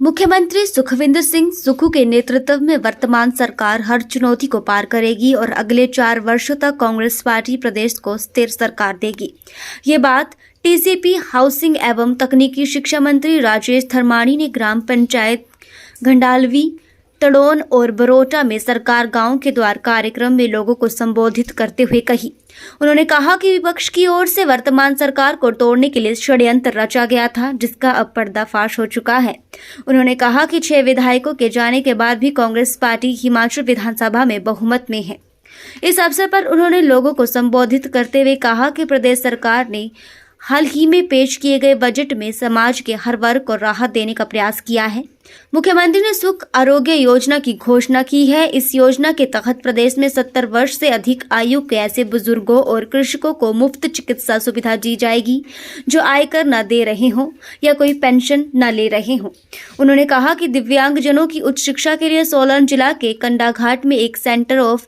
मुख्यमंत्री सुखविंदर सिंह सुक्खू के नेतृत्व में वर्तमान सरकार हर चुनौती को पार करेगी और अगले 4 वर्षों तक कांग्रेस पार्टी प्रदेश को स्थिर सरकार देगी। ये बात टीसीपी हाउसिंग एवं तकनीकी शिक्षा मंत्री राजेश धर्माणी ने ग्राम पंचायत घंडालवी, तड़ोन और बरोटा में सरकार गांव के द्वार कार्यक्रम में लोगों को संबोधित करते हुए कही। उन्होंने कहा कि विपक्ष की ओर से वर्तमान सरकार को तोड़ने के लिए षड्यंत्र रचा गया था, जिसका अब पर्दाफाश हो चुका है। उन्होंने कहा कि 6 विधायकों के जाने के बाद भी कांग्रेस पार्टी हिमाचल विधानसभा में बहुमत में है। इस अवसर पर उन्होंने लोगों को संबोधित करते हुए कहा कि प्रदेश सरकार ने हाल ही में पेश किए गए बजट में समाज के हर वर्ग को राहत देने का प्रयास किया है। मुख्यमंत्री ने सुख आरोग्य योजना की घोषणा की है। इस योजना के तहत प्रदेश में 70 वर्ष से अधिक आयु के ऐसे बुजुर्गों और कृषकों को मुफ्त चिकित्सा सुविधा दी जाएगी जो आयकर न दे रहे हों या कोई पेंशन न ले रहे हों। उन्होंने कहा कि दिव्यांगजनों की उच्च शिक्षा के लिए सोलन जिला के कंडाघाट में एक centre of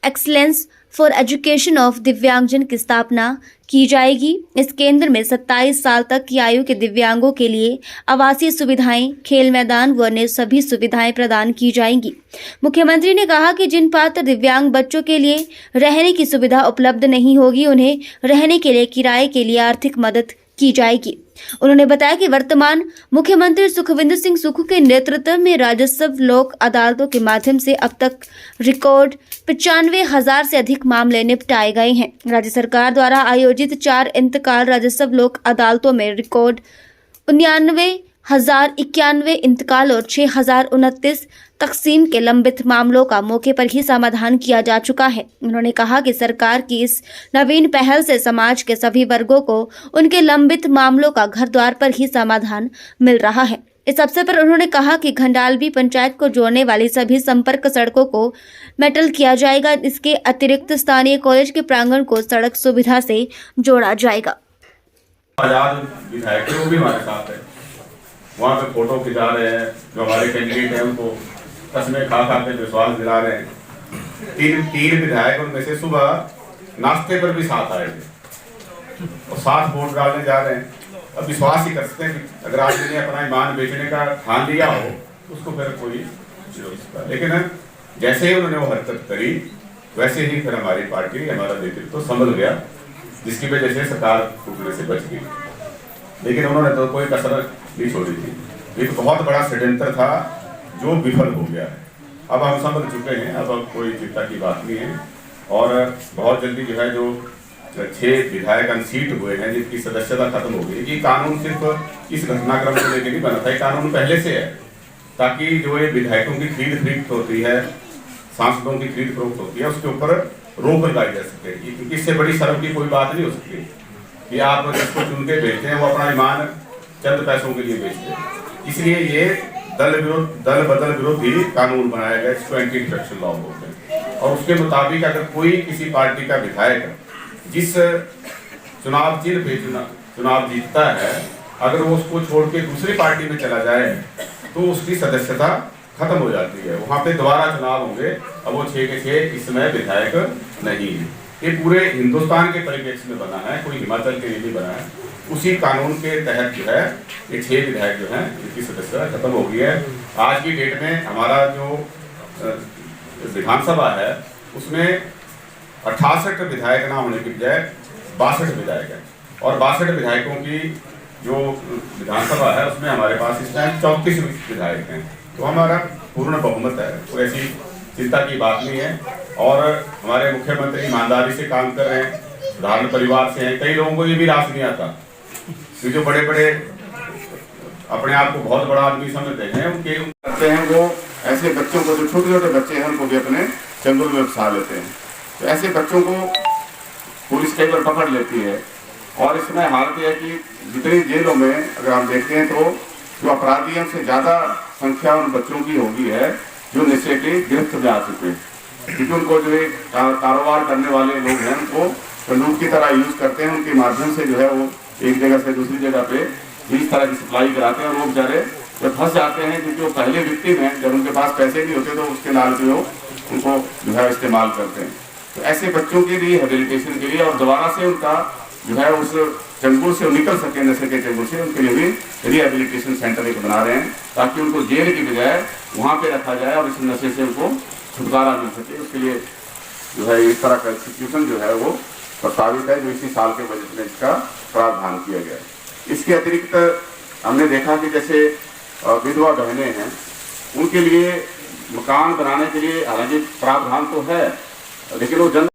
excellence for education of दिव्यांगजन की स्थापना की जाएगी। इस केंद्र में 27 साल तक की आयु के दिव्यांगों के लिए आवासीय सुविधाएं, खेल मैदान व अन्य सभी सुविधाएं प्रदान की जाएंगी। मुख्यमंत्री ने कहा कि जिन पात्र दिव्यांग बच्चों के लिए रहने की सुविधा उपलब्ध नहीं होगी, उन्हें रहने के लिए किराए के लिए आर्थिक मदद की जाएगी। उन्होंने बताया कि वर्तमान मुख्यमंत्री सुखविंदर सिंह सुक्खू के नेतृत्व में राजस्व लोक अदालतों के माध्यम से अब तक रिकॉर्ड 95,000 से अधिक मामले निपटाए गए हैं। राज्य सरकार द्वारा आयोजित 4 इंतकाल राजस्व लोक अदालतों में रिकॉर्ड 99,091 इंतकाल और 6,029 तकसीम के लंबित मामलों का मौके पर ही समाधान किया जा चुका है। उन्होंने कहा कि सरकार की इस नवीन पहल से समाज के सभी वर्गों को उनके लंबित मामलों का घर द्वार पर ही समाधान मिल रहा है। इस अवसर पर उन्होंने कहा कि घंडालवी पंचायत को जोड़ने वाली सभी संपर्क सड़कों को मेटल किया जाएगा। इसके अतिरिक्त स्थानीय कॉलेज के प्रांगण को सड़क सुविधा से जोड़ा जाएगा। आजाद विधायक वो भी हमारे साथ है, वहाँ पे फोटो खिंचा रहे हैं। जो हमारे कैंडिडेट हैं उनको कसमें खा के विश्वास दिला रहे हैं। 3 विधायक उनमें से सुबह नाश्ते पर भी साथ आए थे और साथ वोट डालने जा रहे हैं। अब विश्वास ही कर सकते हैं कि अगर आदमी ने अपना ईमान बेचने का ठान लिया हो उसको फिर कोई, लेकिन जैसे ही उन्होंने वो हरकत करी वैसे ही फिर हमारी पार्टी, हमारा नेतृत्व संभल गया, जिसकी वजह से सरकार टूटने से बच गई। लेकिन उन्होंने तो कोई कसर नहीं छोड़ी थी। एक बहुत बड़ा षड्यंत्र था जो विफल हो गया है। अब हम संभल चुके हैं, अब कोई चिंता की बात नहीं है। और बहुत जल्दी जो है, जो 6 विधायक अनसीट हुए हैं जिनकी सदस्यता खत्म हो गई। ये कानून सिर्फ इस घटनाक्रम को लेकर नहीं बना था, ये कानून पहले से है, ताकि जो ये विधायकों की खरीद फरोख्त होती है, सांसदों की खरीद फरोख्त होती है, उसके ऊपर रोक लगाई जा सके। क्योंकि इससे बड़ी शर्म की कोई बात नहीं हो सकती कि आप जिसको चुन के भेजते हैं वो अपना ईमान चंद पैसों के लिए बेचते हैं। इसलिए ये दल बदल विरोधी कानून बनाया गया, इसको एंटी करप्शन लॉ बोलते हैं। और उसके मुताबिक अगर कोई किसी पार्टी का विधायक जिस चुनाव चिन्ह पे चुनाव जीतता है, अगर वो उसको छोड़ के दूसरी पार्टी में चला जाए तो उसकी सदस्यता खत्म हो जाती है। वहां पे दोबारा चुनाव होंगे। अब वो 6 के 6 इस समय विधायक नहीं है। ये पूरे हिंदुस्तान के परिप्रेक्ष्य में बना है, कोई हिमाचल के लिए नहीं बना है। उसी कानून के तहत जो है ये 6 विधायक जो हैं इनकी सदस्यता खत्म हो गई है। आज की डेट में हमारा जो विधानसभा है उसमें 68 विधायक ना होने की बजाय 62 विधायक है। और 62 विधायकों की जो विधानसभा है उसमें हमारे पास इस टाइम 34 विधायक हैं। तो हमारा पूर्ण बहुमत है, कोई ऐसी चिंता की बात नहीं है। और हमारे मुख्यमंत्री ईमानदारी से काम कर रहे हैं, साधारण परिवार से हैं। कई लोगों को ये भी रास नहीं आता कि जो बड़े बड़े अपने आप को बहुत बड़ा आदमी समझते हैं, उनके करते हैं वो ऐसे बच्चों को, जो छोटे छोटे बच्चे हैं उनको भी अपने चंगुल में फंसा लेते हैं। तो ऐसे बच्चों को पुलिस कई बार पकड़ लेती है। और इसमें हालत है कि जितनी जेलों में अगर हम देखते हैं तो जो अपराधियों से ज़्यादा संख्या उन बच्चों की होगी है जो नशे के गिरफ्त में आ चुके हैं। क्योंकि उनको जो कारोबार करने वाले लोग हैं उनको बंदूक की तरह यूज करते हैं। उनके माध्यम से जो है वो एक जगह से दूसरी जगह पे इस तरह की सप्लाई कराते हैं। और वो बेचारे जब फंस जाते हैं, क्योंकि वो पहले विक्टिम हैं, जब उनके पास पैसे नहीं होते तो उसके लालच में उनको जो है इस्तेमाल करते हैं। तो ऐसे बच्चों के लिए रिहेबिलिटेशन के लिए और दोबारा से उनका जो है उस चंगुल से निकल सके नशे के चंगुल से, उनके लिए भी रिहेबिलिटेशन सेंटर एक बना रहे हैं ताकि उनको जेल की बजाय वहाँ पे रखा जाए और इस नशे से उनको छुटकारा मिल सके। उसके लिए जो है इस तरह का इंस्टीट्यूशन जो है वो प्रस्तावित है, जो इसी साल के बजट में इसका प्रावधान किया गया है। इसके अतिरिक्त हमने देखा कि जैसे विधवा बहनें हैं, उनके लिए मकान बनाने के लिए हालांकि प्रावधान तो है, लेकिन वो जन